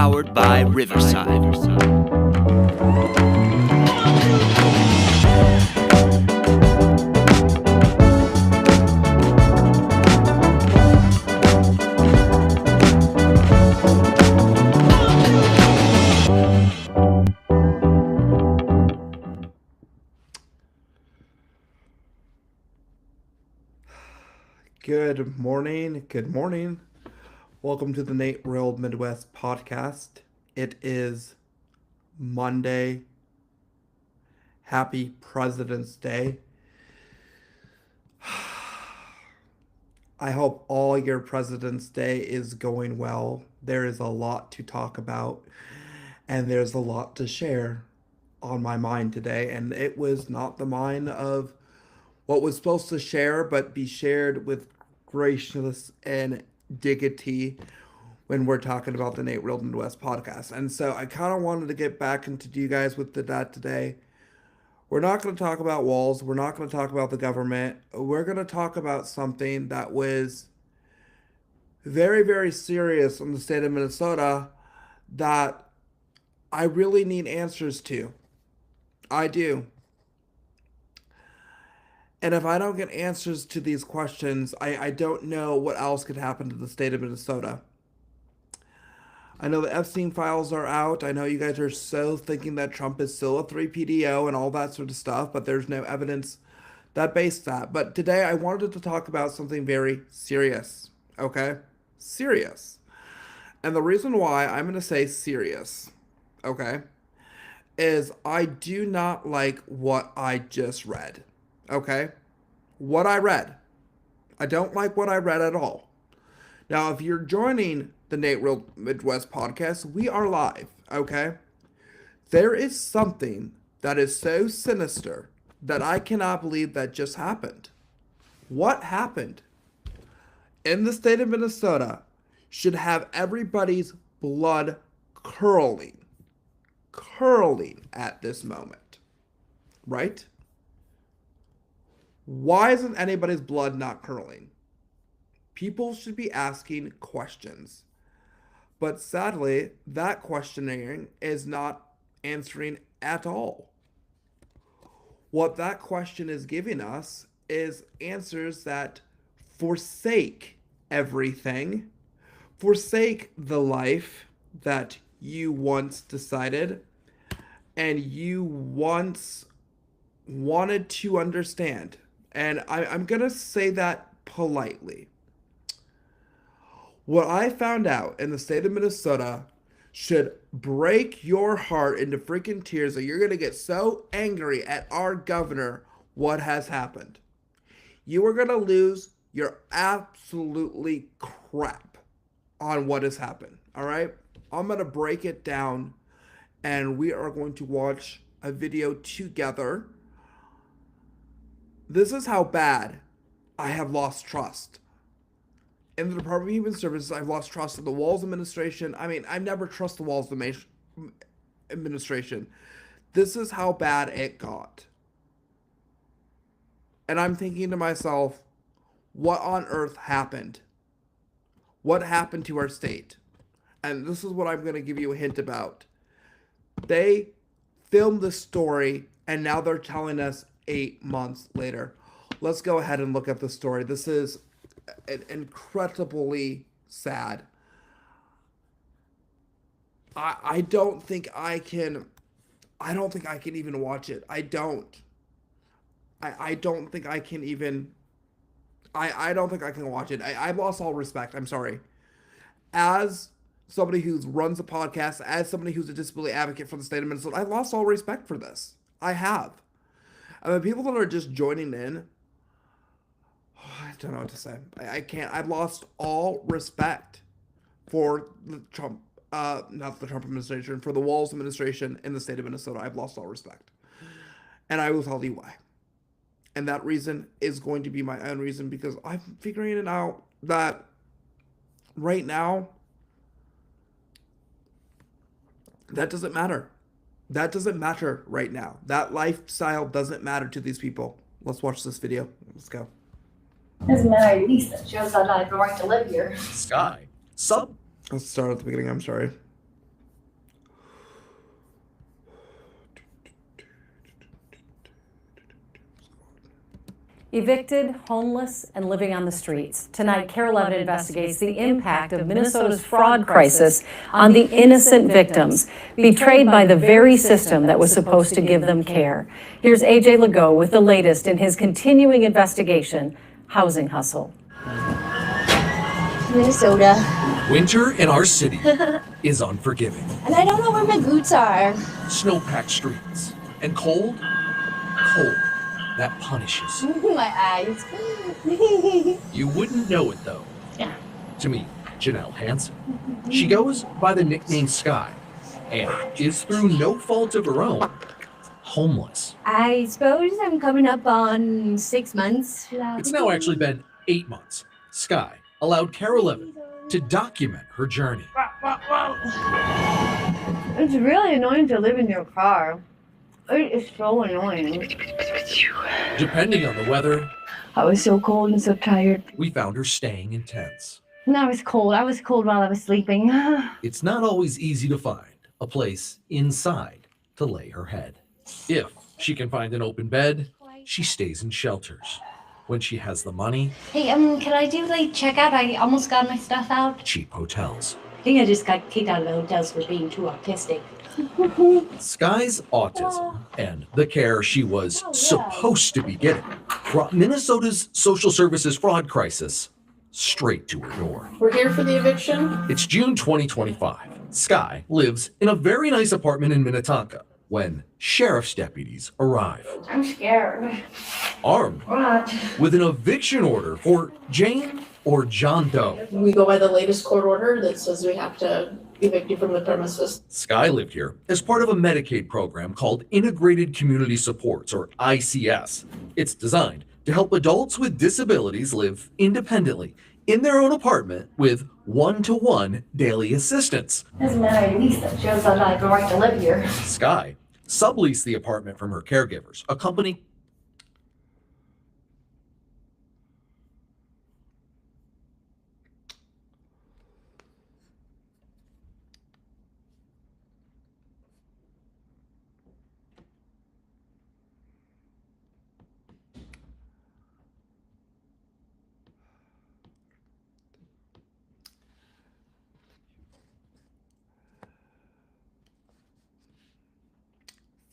powered by Riverside. Good morning. Good morning. Welcome to the Nate Real Midwest podcast. It is Monday. Happy President's Day. I hope all your President's Day is going well. There is a lot to talk about, and there's a lot to share on my mind today. And it was not the mind of what was supposed to share, but be shared with graciousness and dignity when we're talking about the Nate Real Midwest podcast. And so I kind of wanted to get back into you guys with that today. We're not going to talk about walls. We're not going to talk about the government. We're going to talk about something that was very, very serious in the state of Minnesota that I really need answers to. I do. And if I don't get answers to these questions, I don't know what else could happen to the state of Minnesota. I know the Epstein files are out. I know you guys are so thinking that Trump is still a 3PDO and all that sort of stuff, but there's no evidence that based that. But today I wanted to talk about something very serious, okay? Serious. And the reason why I'm going to say serious, okay, is I do not like what I just read. Okay? What I read. I don't like what I read at all. Now, if you're joining the Nate Real Midwest podcast, we are live, okay? There is something that is so sinister that I cannot believe that just happened. What happened in the state of Minnesota should have everybody's blood curling at this moment, right? Why isn't anybody's blood not curling? People should be asking questions. But sadly, that questioning is not answering at all. What that question is giving us is answers that forsake everything, forsake the life that you once decided and you once wanted to understand. And I'm going to say that politely. What I found out in the state of Minnesota should break your heart into freaking tears that you're going to get so angry at our governor what has happened. You are going to lose your absolutely crap on what has happened, all right? I'm going to break it down, and we are going to watch a video together. This is how bad I have lost trust. In the Department of Human Services, I've lost trust in the Walz administration. I mean, I've never trusted the Walz administration. This is how bad it got. And I'm thinking to myself, what on earth happened? What happened to our state? And this is what I'm going to give you a hint about. They filmed this story, and now they're telling us 8 months later. Let's go ahead and look at the story. This is incredibly sad. I don't think I can even watch it. I don't think I can even I don't think I can watch it. I've lost all respect. I'm sorry. As somebody who runs a podcast, as somebody who's a disability advocate for the state of Minnesota, I've lost all respect for this. I have. And the people that are just joining in, I don't know what to say. I can't. I've lost all respect for the Trump, not the Trump administration, for the Walz administration in the state of Minnesota. I've lost all respect. And I will tell you why. And that reason is going to be my own reason, because I'm figuring it out that right now, that doesn't matter. That doesn't matter right now. That lifestyle doesn't matter to these people. Let's watch this video. Let's go. Doesn't matter at least that shows that I have the right to live here. Sky. Let's start at the beginning. I'm sorry. Evicted, homeless, and living on the streets. Tonight, Carol Levitt investigates the impact of Minnesota's fraud crisis on the innocent victims, betrayed by the very system that was supposed to give them care. Here's AJ Legault with the latest in his continuing investigation, Housing Hustle. Minnesota. Winter in our city is unforgiving. And I don't know where my boots are. Snow-packed streets. And cold, cold. That punishes. My eyes. You wouldn't know it, though. Yeah. To meet Janelle Hansen. She goes by the nickname Sky and is, through no fault of her own, homeless. I suppose I'm coming up on 6 months. It's now actually been 8 months. Sky allowed Carol Levitt to document her journey. It's really annoying to live in your car. It is so annoying. Depending on the weather, I was so cold and so tired. we found her staying in tents. And I was cold. I was cold while I was sleeping. It's not always easy to find a place inside to lay her head. If she can find an open bed, she stays in shelters. When she has the money, Hey, can I do late checkout? I almost got my stuff out. cheap hotels. I think I just got kicked out of the hotels for being too autistic. Sky's autism and the care she was supposed to be getting brought Minnesota's social services fraud crisis straight to her door. We're here for the eviction. It's June 2025. Sky lives in a very nice apartment in Minnetonka when sheriff's deputies arrive, I'm scared. armed What? with an eviction order for Jane or John Doe. We go by the latest court order that says we have to evict you from the premises. Sky lived here as part of a Medicaid program called Integrated Community Supports, or ICS. It's designed to help adults with disabilities live independently in their own apartment with one-to-one daily assistance. Doesn't matter, at least that shows that I have the right to live here. Sky subleased the apartment from her caregivers, a company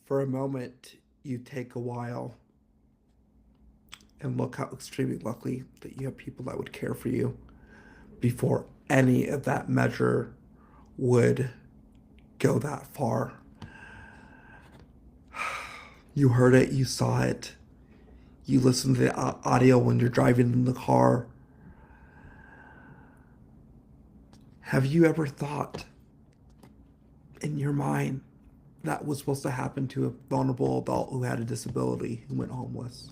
For a moment, you take a while and look how extremely lucky that you have people that would care for you before any of that measure would go that far. You heard it, you saw it, you listened to the audio when you're driving in the car. Have you ever thought in your mind that was supposed to happen to a vulnerable adult who had a disability who went homeless?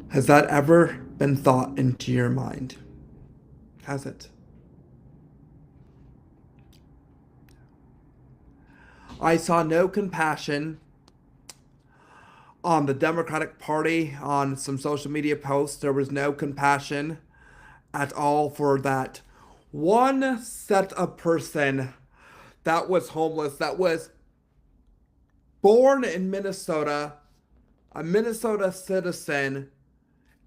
Has that ever been thought into your mind? Has it? I saw no compassion on the Democratic Party on some social media posts. There was no compassion at all for that one set of person that was homeless, that was born in Minnesota, a Minnesota citizen,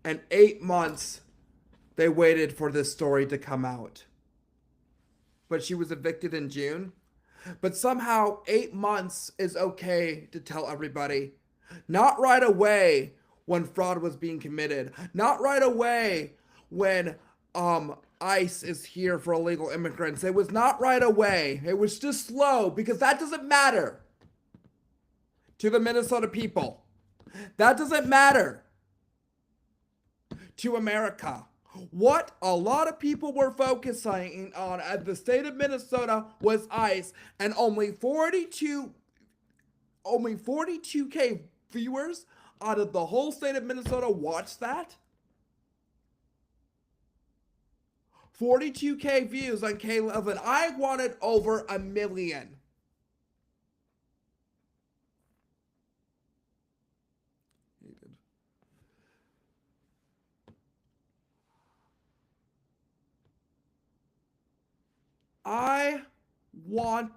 and 8 months they waited for this story to come out. But she was evicted in June. But somehow 8 months is okay to tell everybody. Not right away when fraud was being committed. Not right away when ICE is here for illegal immigrants. It was not right away. It was just slow, because that doesn't matter to the Minnesota people. That doesn't matter to America. What a lot of people were focusing on at the state of Minnesota was ICE, and only 42K viewers out of the whole state of Minnesota watched that. 42K views on K11. I wanted over 1 million. I wanted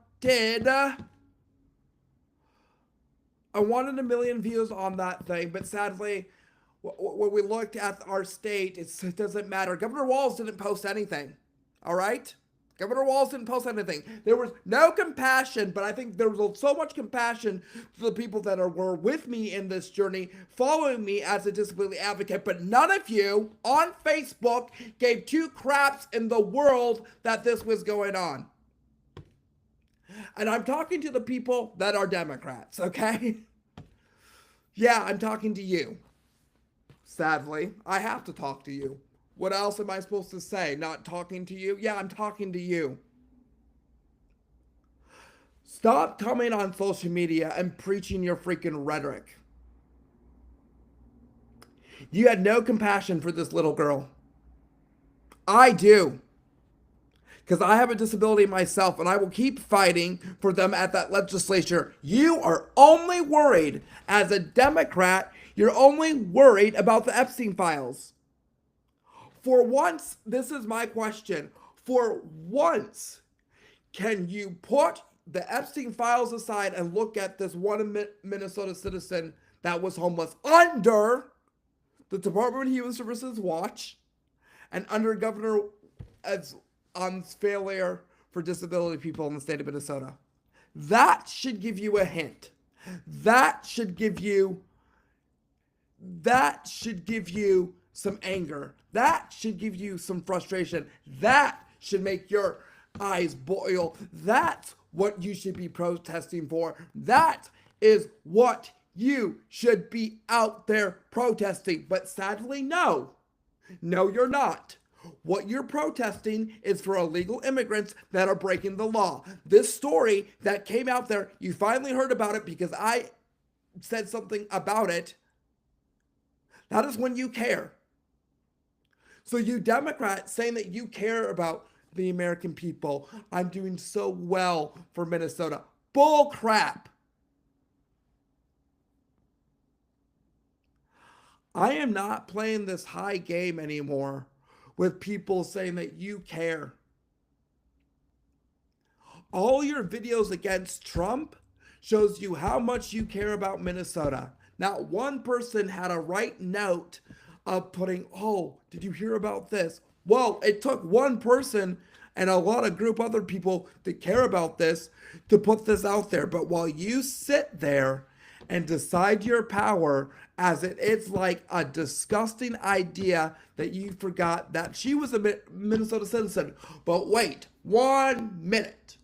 I wanted 1 million views on that thing, but sadly, when we looked at our state, it doesn't matter. Governor Walz didn't post anything. All right? Governor Walz didn't post anything. There was no compassion, but I think there was so much compassion to the people that were with me in this journey, following me as a disability advocate. But none of you on Facebook gave two craps in the world that this was going on. And I'm talking to the people that are Democrats, okay? Yeah, I'm talking to you. Sadly, I have to talk to you. What else am I supposed to say? Not talking to you? Yeah, I'm talking to you. Stop coming on social media and preaching your freaking rhetoric. You had no compassion for this little girl. I do. Because I have a disability myself, and I will keep fighting for them at that legislature. You are only worried, as a Democrat, you're only worried about the Epstein files. For once, this is my question. For once, can you put the Epstein files aside and look at this one Minnesota citizen that was homeless under the Department of Human Services watch and under Governor On's failure for disability people in the state of Minnesota? That should give you a hint. That should give you some anger. That should give you some frustration. That should make your eyes boil. That's what you should be protesting for. That is what you should be out there protesting. But sadly, no. No, you're not. What you're protesting is for illegal immigrants that are breaking the law. This story that came out there, you finally heard about it because I said something about it. That is when you care. So you Democrats saying that you care about the American people, I'm doing so well for Minnesota. Bull crap. I am not playing this high game anymore with people saying that you care. All your videos against Trump shows you how much you care about Minnesota. Not one person had a right note of putting, oh, did you hear about this? Well, it took one person and a lot of group other people that care about this to put this out there. But while you sit there and decide your power as it's like a disgusting idea that you forgot that she was a Minnesota citizen. But wait, 1 minute.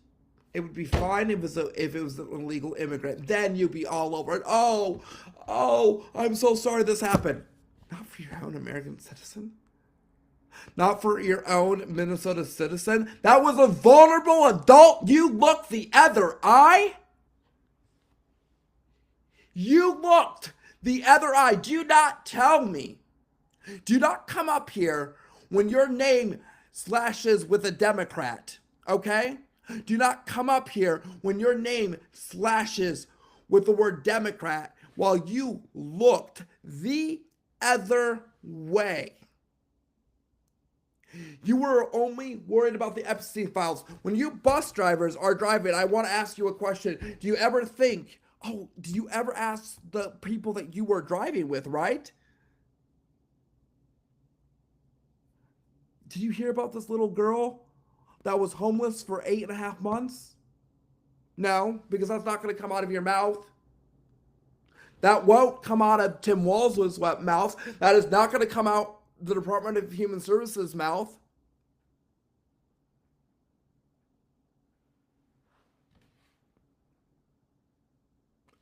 It would be fine if it was an illegal immigrant. Then you'd be all over it. Oh, I'm so sorry this happened. Not for your own American citizen. Not for your own Minnesota citizen. That was a vulnerable adult. You looked the other eye. You looked the other eye. Do not tell me. Do not come up here when your name slashes with a Democrat. Okay? Do not come up here when your name slashes with the word Democrat while you looked the other way. You were only worried about the Epstein files. When you bus drivers are driving, I want to ask you a question. Do you ever ask the people that you were driving with, right? Did you hear about this little girl that was homeless for 8.5 months? No, because that's not going to come out of your mouth. That won't come out of Tim Walz's mouth. That is not going to come out the Department of Human Services mouth.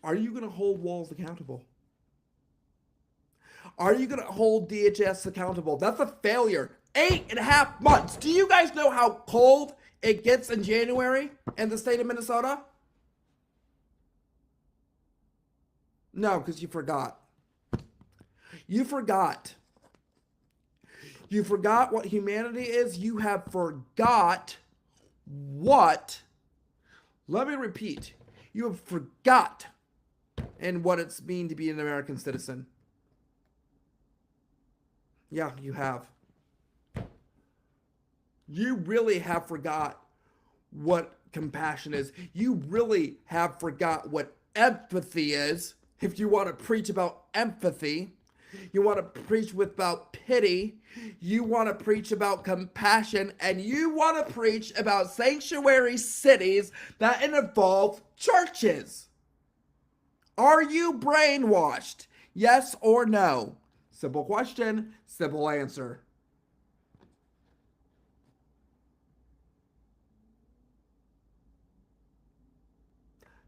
Are you going to hold Walz accountable? Are you going to hold DHS accountable? That's a failure. 8.5 months. Do you guys know how cold it gets in January in the state of Minnesota? No, because you forgot. You forgot. You forgot what humanity is. You have forgot what. Let me repeat. You have forgot and what it's mean to be an American citizen. Yeah, you have. You really have forgot what compassion is. You really have forgot what empathy is. if you want to preach about empathy, you want to preach about pity, you want to preach about compassion, and you want to preach about sanctuary cities that involve churches. Are you brainwashed? Yes or no? Simple question, simple answer.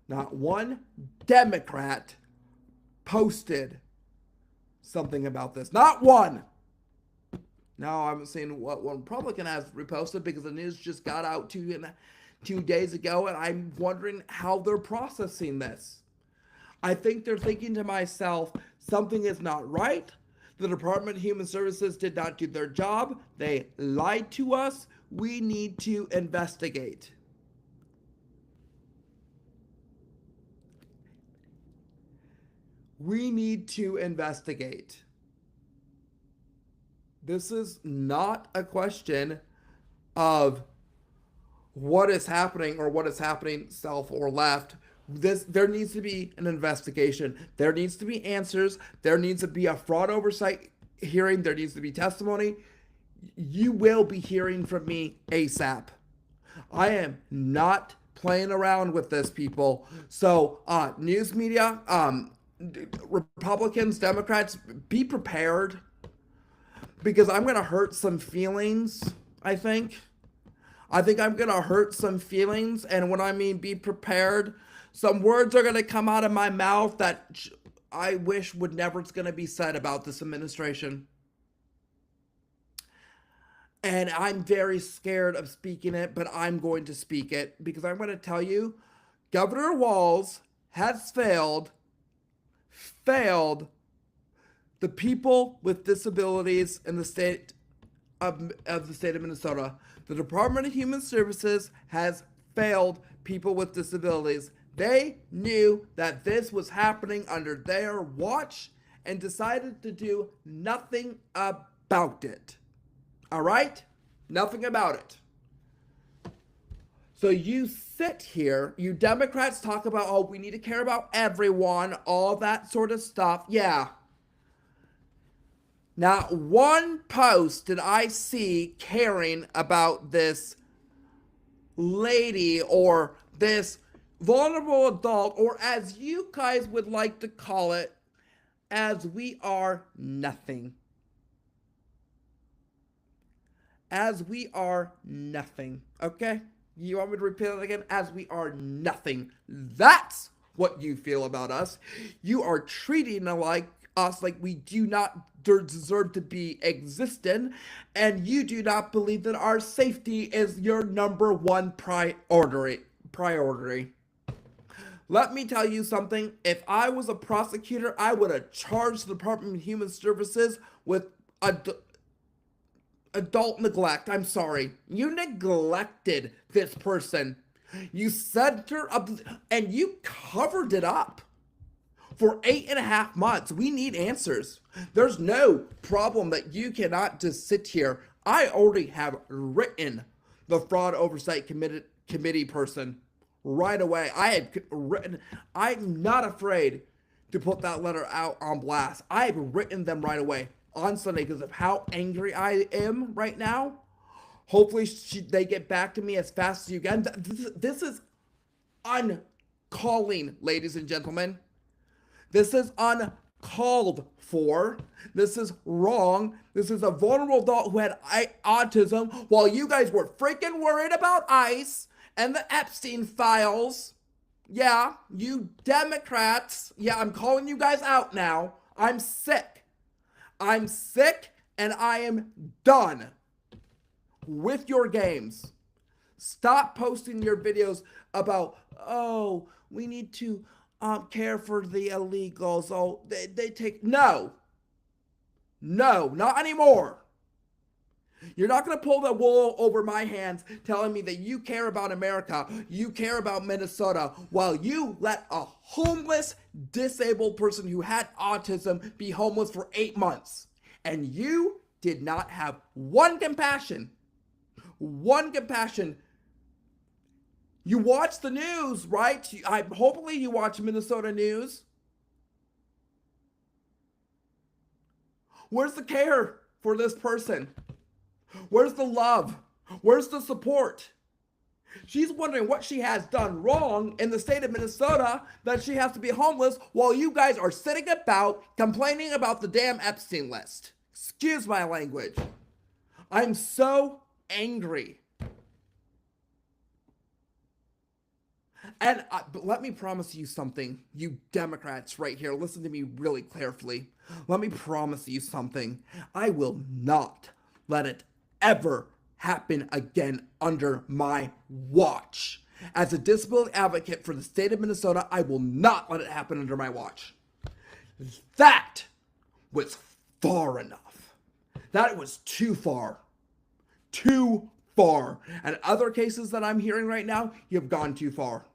Not one Democrat posted something about this. Not one. Now I haven't seen what one Republican has reposted because the news just got out 2 days ago, and I'm wondering how they're processing this. I think they're thinking to myself, something is not right. The Department of Human Services did not do their job. They lied to us. We need to investigate. We need to investigate. This is not a question of what is happening or what is happening south or left. There needs to be an investigation. There needs to be answers. There needs to be a fraud oversight hearing. There needs to be testimony. You will be hearing from me ASAP. I am not playing around with this, people. So, news media, Republicans, Democrats, be prepared, because I'm going to hurt some feelings, I think I'm going to hurt some feelings, and when I mean be prepared, some words are going to come out of my mouth that I wish would never going to be said about this administration. And I'm very scared of speaking it, but I'm going to speak it, because I'm going to tell you, Governor Walz has failed the people with disabilities in the state of the state of Minnesota. The Department of Human Services has failed people with disabilities. They knew that this was happening under their watch and decided to do nothing about it. All right? Nothing about it. So you sit here, you Democrats talk about, oh, we need to care about everyone, all that sort of stuff. Yeah. Not one post did I see caring about this lady or this vulnerable adult, or as you guys would like to call it, as we are nothing. As we are nothing. Okay? You want me to repeat it again? As we are nothing. That's what you feel about us. You are treating us like we do not deserve to be existent, and you do not believe that our safety is your number one priority. Let me tell you something. If I was a prosecutor, I would have charged the Department of Human Services with adult neglect. I'm sorry. You neglected this person. You sent her up and you covered it up for 8.5 months. We need answers. There's no problem that you cannot just sit here. I already have written the fraud oversight committee person right away. I had written, I'm not afraid to put that letter out on blast. I've written them right away on Sunday because of how angry I am right now. Hopefully they get back to me as fast as you can. This is uncalling, ladies and gentlemen. This is uncalled for. This is wrong. This is a vulnerable adult who had autism while you guys were freaking worried about ICE and the Epstein files. Yeah, you Democrats. Yeah, I'm calling you guys out now. I'm sick. I'm sick and I am done with your games. Stop posting your videos about, oh, we need to care for the illegals. Oh, they take, no, not anymore. You're not going to pull the wool over my hands telling me that you care about America, you care about Minnesota, while you let a homeless, disabled person who had autism be homeless for 8 months. And you did not have one compassion. You watch the news, right? Hopefully you watch Minnesota news. Where's the care for this person? Where's the love? Where's the support? She's wondering what she has done wrong in the state of Minnesota that she has to be homeless while you guys are sitting about complaining about the damn Epstein list. Excuse my language. I'm so angry. And but let me promise you something, you Democrats right here. Listen to me really carefully. Let me promise you something. I will not let it ever happen again under my watch. As a disability advocate for the state of Minnesota, I will not let it happen under my watch. That was far enough. That was too far. Too far. And other cases that I'm hearing right now, you've gone too far.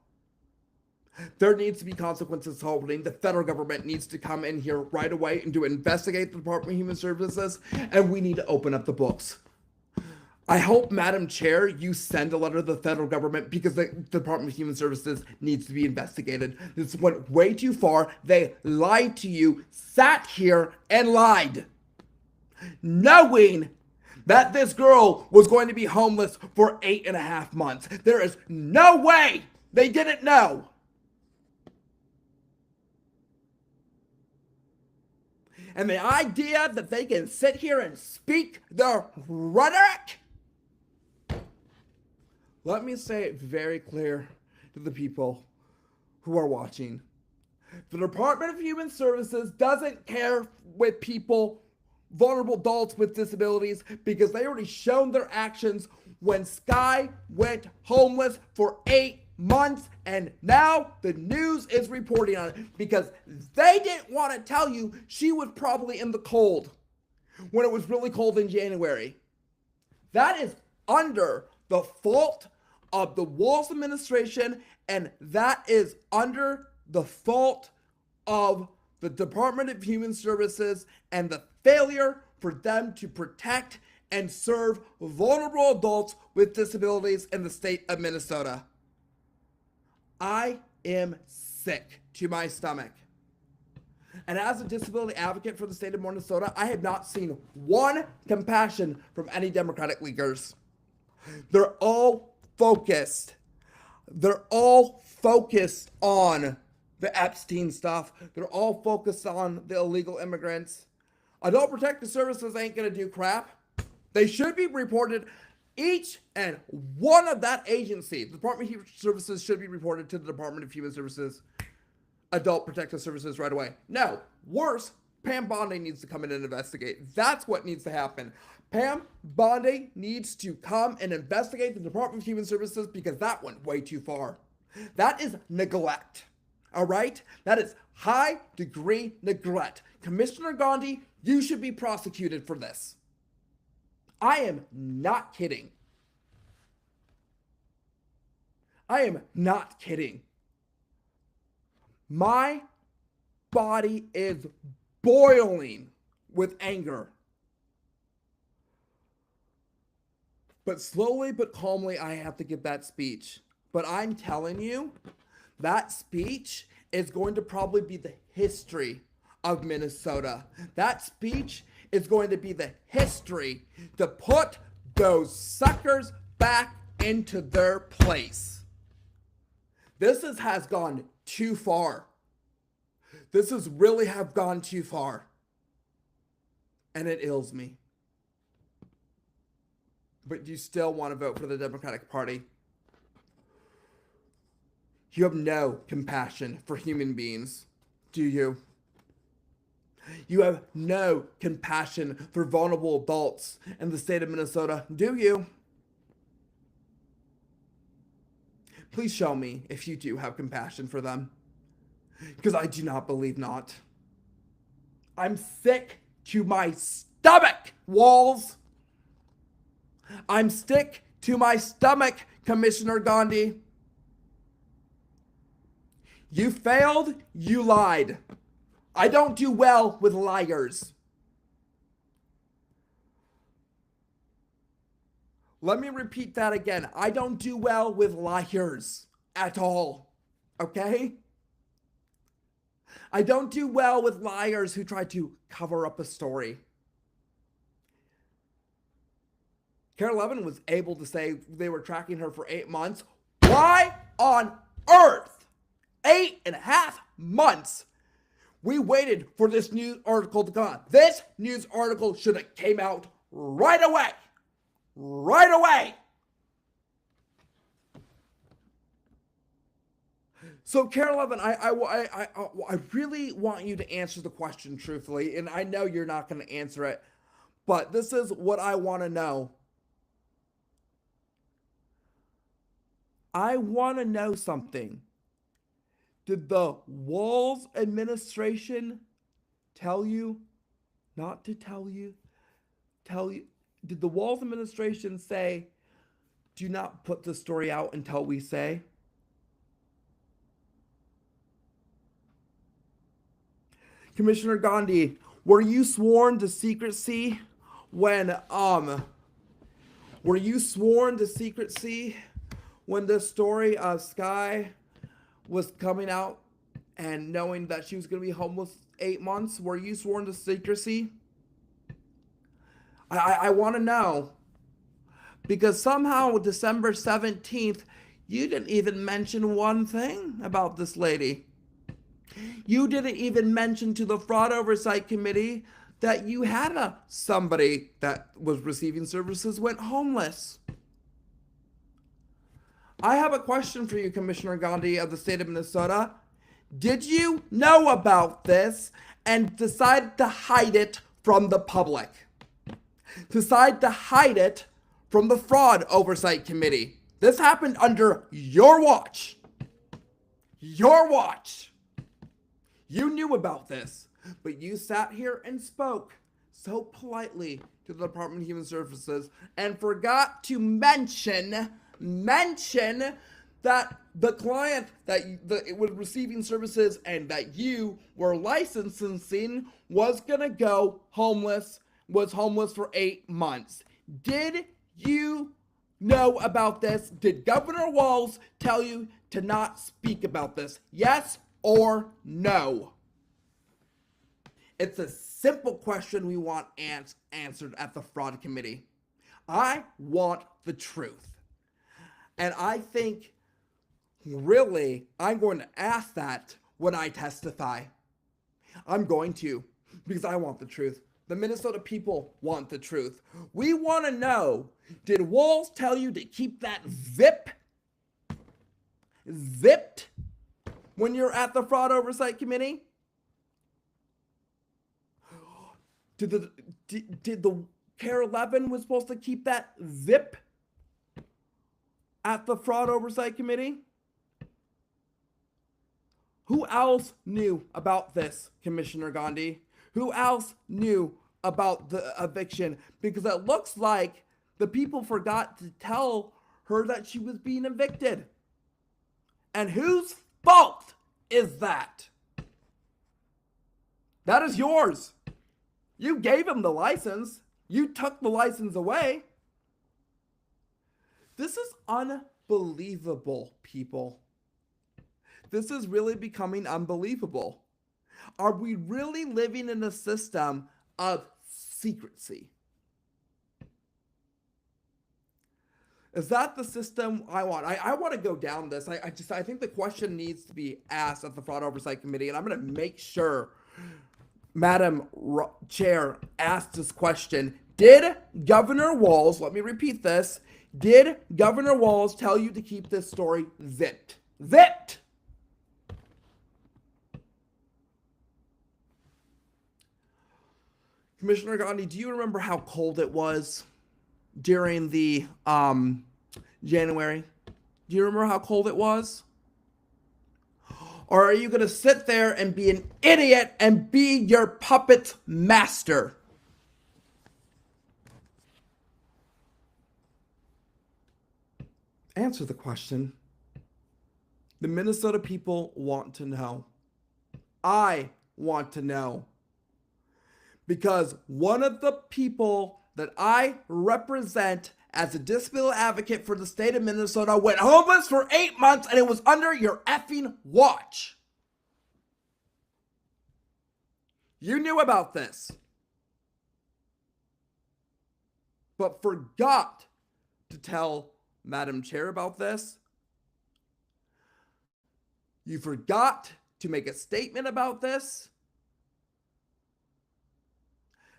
There needs to be consequences holding. The federal government needs to come in here right away and to investigate the Department of Human Services, and we need to open up the books. I hope, Madam Chair, you send a letter to the federal government because the Department of Human Services needs to be investigated. This went way too far. They lied to you, sat here and lied, knowing that this girl was going to be homeless for 8.5 months. There is no way they didn't know. And the idea that they can sit here and speak their rhetoric. Let me say it very clear to the people who are watching. The Department of Human Services doesn't care with people, vulnerable adults with disabilities, because they already shown their actions when Sky went homeless for 8 months, and now the news is reporting on it because they didn't want to tell you she was probably in the cold when it was really cold in January. That is under the fault of the Walz administration, and that is under the fault of the Department of Human Services and the failure for them to protect and serve vulnerable adults with disabilities in the state of Minnesota. I am sick to my stomach. And as a disability advocate for the state of Minnesota, I have not seen one compassion from any Democratic leaders. They're all focused. They're all focused on the Epstein stuff. They're all focused on the illegal immigrants. Adult Protective Services ain't gonna do crap. They should be reported. Each and one of that agency, the Department of Human Services, should be reported to the Department of Human Services, Adult Protective Services right away. No, worse, Pam Bondi needs to come in and investigate. That's what needs to happen. Pam Bondi needs to come and investigate the Department of Human Services because that went way too far. That is neglect. All right? That is high degree neglect. Commissioner Gandhi, you should be prosecuted for this. I am not kidding. I am not kidding. My body is boiling with anger. But slowly but calmly, I have to give that speech. But I'm telling you, that speech is going to probably be the history of Minnesota. That speech is going to be the history to put those suckers back into their place. This has gone too far. This has really have gone too far. And it ails me. But you still want to vote for the Democratic Party. You have no compassion for human beings, do you? You have no compassion for vulnerable adults in the state of Minnesota, do you? Please show me if you do have compassion for them, because I do not believe not. I'm sick to my stomach, Walz. I'm sick to my stomach, Commissioner Gandhi. You failed, you lied. I don't do well with liars. Let me repeat that again. I don't do well with liars at all. Okay? I don't do well with liars who try to cover up a story. Carol Levin was able to say they were tracking her for 8 months. Why on earth? 8.5 months. We waited for this news article to come out. This news article should have came out right away. Right away. So, Carol Levin, I really want you to answer the question truthfully, and I know you're not going to answer it, but this is what I want to know. I want to know something. Did the Walz administration tell you not to tell you? Did the Walz administration say, do not put the story out until we say? Commissioner Gandhi, were you sworn to secrecy when this story of Sky was coming out and knowing that she was going to be homeless 8 months? Were you sworn to secrecy? I want to know, because somehow December 17th, you didn't even mention one thing about this lady. You didn't even mention to the Fraud Oversight Committee that you had somebody that was receiving services went homeless. I have a question for you, Commissioner Gandhi of the state of Minnesota. Did you know about this and decide to hide it from the public? Decide to hide it from the Fraud Oversight Committee. This happened under your watch. Your watch. You knew about this, but you sat here and spoke so politely to the Department of Human Services and forgot to mention that the client that it was receiving services and that you were licensing was gonna go homeless, was homeless for 8 months. Did you know about this? Did Governor Walz tell you to not speak about this? Yes or no? It's a simple question we want answered at the Fraud Committee. I want the truth. And I think, really, I'm going to ask that when I testify. I'm going to, because I want the truth. The Minnesota people want the truth. We want to know, did Walz tell you to keep that zipped when you're at the Fraud Oversight Committee? Did the Carol Levin was supposed to keep that zip at the Fraud Oversight Committee? Who else knew about this, Commissioner Gandhi? Who else knew about the eviction? Because it looks like the people forgot to tell her that she was being evicted. And whose fault is that? That is yours. You gave him the license. You took the license away. This is unbelievable, people. This is really becoming unbelievable. Are we really living in a system of secrecy? Is that the system I want? I want to go down this. I think the question needs to be asked at the Fraud Oversight Committee, and I'm going to make sure Madam Chair asked this question. Did Governor Walz, let me repeat this, did Governor Walz tell you to keep this story zipped? Zipped! Commissioner Gandhi, do you remember how cold it was during the January? Do you remember how cold it was? Or are you going to sit there and be an idiot and be your puppet's master? Answer the question. The Minnesota people want to know. I want to know. Because one of the people that I represent as a disability advocate for the state of Minnesota went homeless for 8 months, and it was under your effing watch. You knew about this. but forgot to tell Madam Chair about this. You forgot to make a statement about this.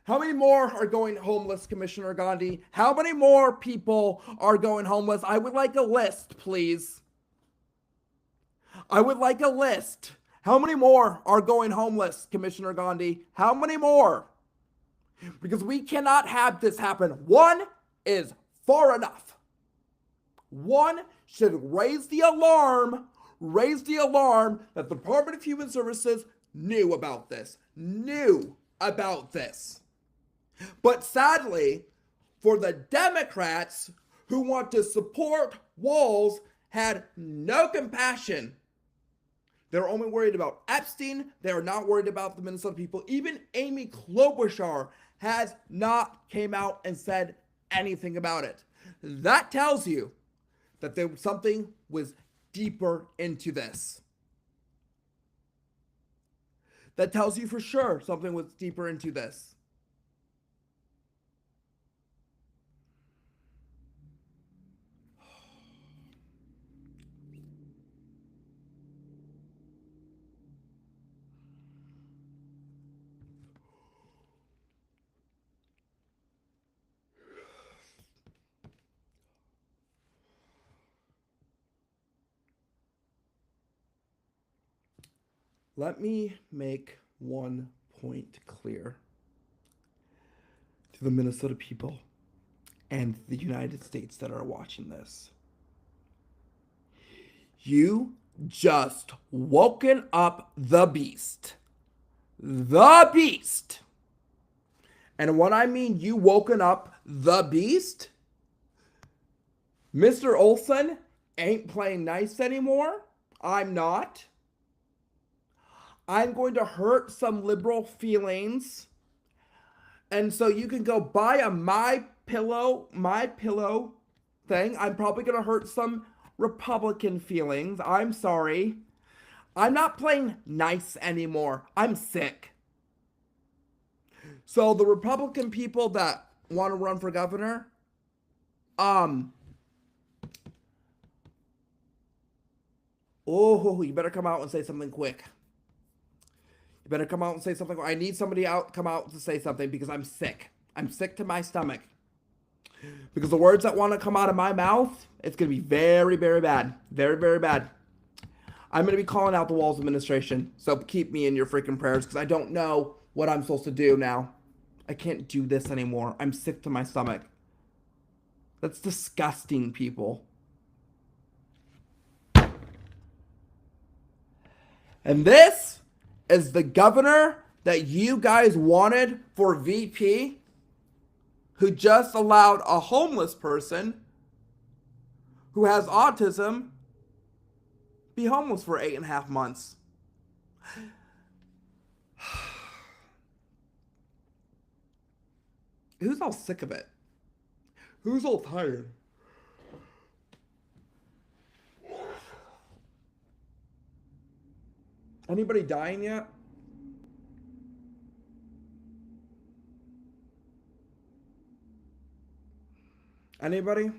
How many more are going homeless, Commissioner Gandhi? How many more people are going homeless? I would like a list, please. I would like a list. How many more are going homeless, Commissioner Gandhi? How many more? Because we cannot have this happen. One is far enough. One should raise the alarm that the Department of Human Services knew about this. But sadly, for the Democrats who want to support walls, had no compassion. They're only worried about Epstein. They are not worried about the Minnesota people. Even Amy Klobuchar has not came out and said anything about it. That tells you that something was deeper into this. That tells you for sure something was deeper into this. Let me make one point clear to the Minnesota people and the United States that are watching this. You just woken up the beast. The beast. And when I mean you woken up the beast, Mr. Olson ain't playing nice anymore. I'm not. I'm going to hurt some liberal feelings. And so you can go buy a My Pillow thing. I'm probably going to hurt some Republican feelings. I'm sorry. I'm not playing nice anymore. I'm sick. So the Republican people that want to run for governor, you better come out and say something quick. You better come out and say something. I need somebody come out to say something because I'm sick. I'm sick to my stomach. Because the words that want to come out of my mouth, it's going to be very, very bad. Very, very bad. I'm going to be calling out the Walz administration. So keep me in your freaking prayers because I don't know what I'm supposed to do now. I can't do this anymore. I'm sick to my stomach. That's disgusting, people. And this is the governor that you guys wanted for VP, who just allowed a homeless person who has autism be homeless for 8.5 months. Who's all sick of it? Who's all tired? Anybody dying yet? Anybody?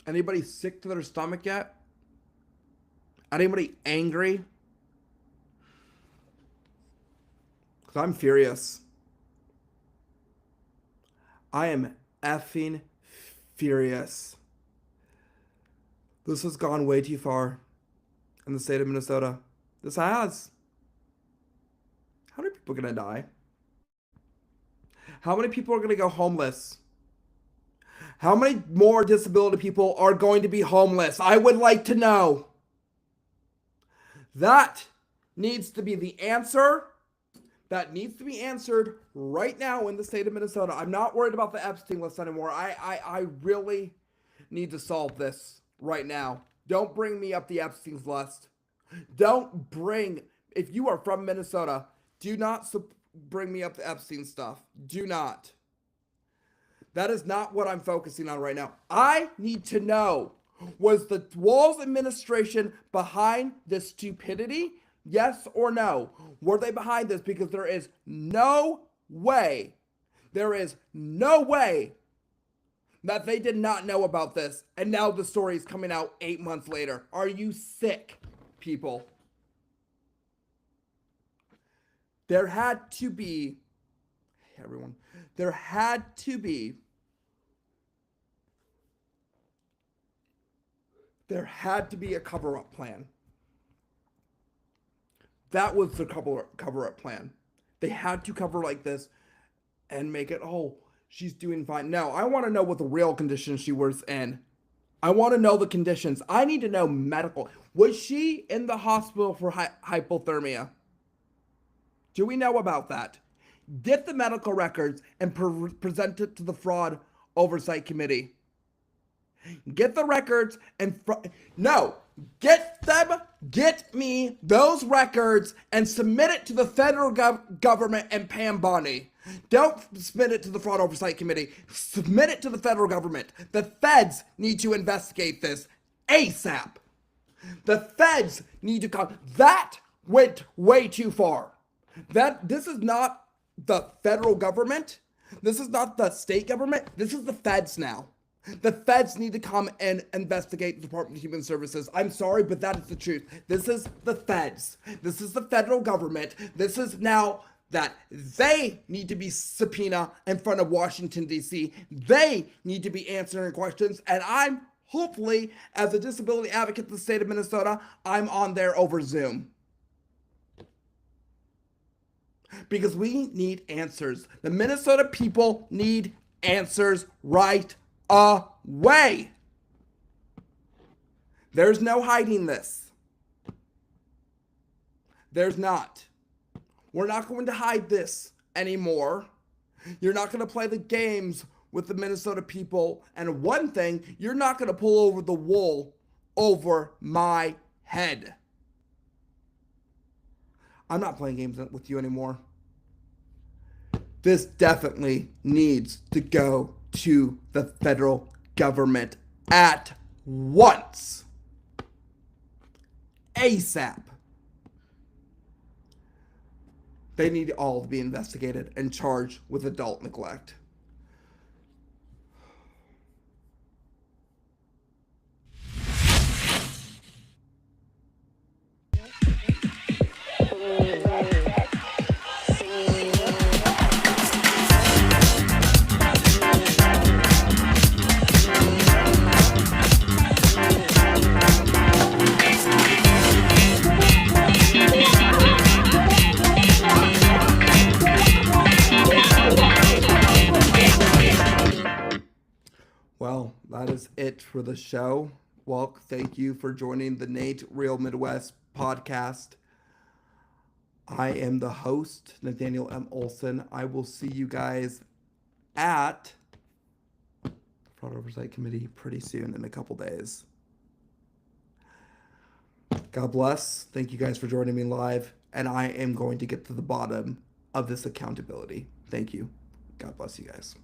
Anybody sick to their stomach yet? Anybody angry? Because I'm furious. I am effing furious. This has gone way too far in the state of Minnesota. This has. How many people are going to die? How many people are going to go homeless? How many more disability people are going to be homeless? I would like to know. That needs to be the answer. That needs to be answered right now in the state of Minnesota. I'm not worried about the Epstein list anymore. I really need to solve this right now. Don't bring me up the Epstein's list. Don't bring, if you are from Minnesota, do not bring me up the Epstein stuff. Do not. That is not what I'm focusing on right now. I need to know, was the Walz administration behind this stupidity? Yes or no? Were they behind this? Because there is no way There is no way that they did not know about this, and now the story is coming out 8 months later. Are you sick, people? There had to be, hey everyone, there had to be a cover-up plan. That was the cover-up plan. They had to cover like this and make it, oh, she's doing fine. No, I want to know what the real conditions she was in. I want to know the conditions. I need to know medical. Was she in the hospital for hypothermia? Do we know about that? Get the medical records and present it to the Fraud Oversight Committee. Get the records and get me those records and submit it to the federal government and Pam Bondi. Don't submit it to the Fraud Oversight Committee. Submit it to the federal government. The feds need to investigate this ASAP. The feds need to come. That went way too far. This is not the federal government. This is not the state government. This is the feds now. The feds need to come and investigate the Department of Human Services. I'm sorry, but that is the truth. This is the feds. This is the federal government. This is now that they need to be subpoenaed in front of Washington, D.C. They need to be answering questions. And I'm hopefully, as a disability advocate in the state of Minnesota, I'm on there over Zoom. Because we need answers. The Minnesota people need answers right away. There's no hiding this. There's not. We're not going to hide this anymore. You're not going to play the games with the Minnesota people. And one thing, you're not going to pull over the wool over my head. I'm not playing games with you anymore. This definitely needs to go to the federal government at once. ASAP. They need all to be investigated and charged with adult neglect. Well, that is it for the show. Well, thank you for joining the Nate Real Midwest podcast. I am the host, Nathaniel M. Olson. I will see you guys at Fraud Oversight Committee pretty soon in a couple days. God bless. Thank you guys for joining me live. And I am going to get to the bottom of this accountability. Thank you. God bless you guys.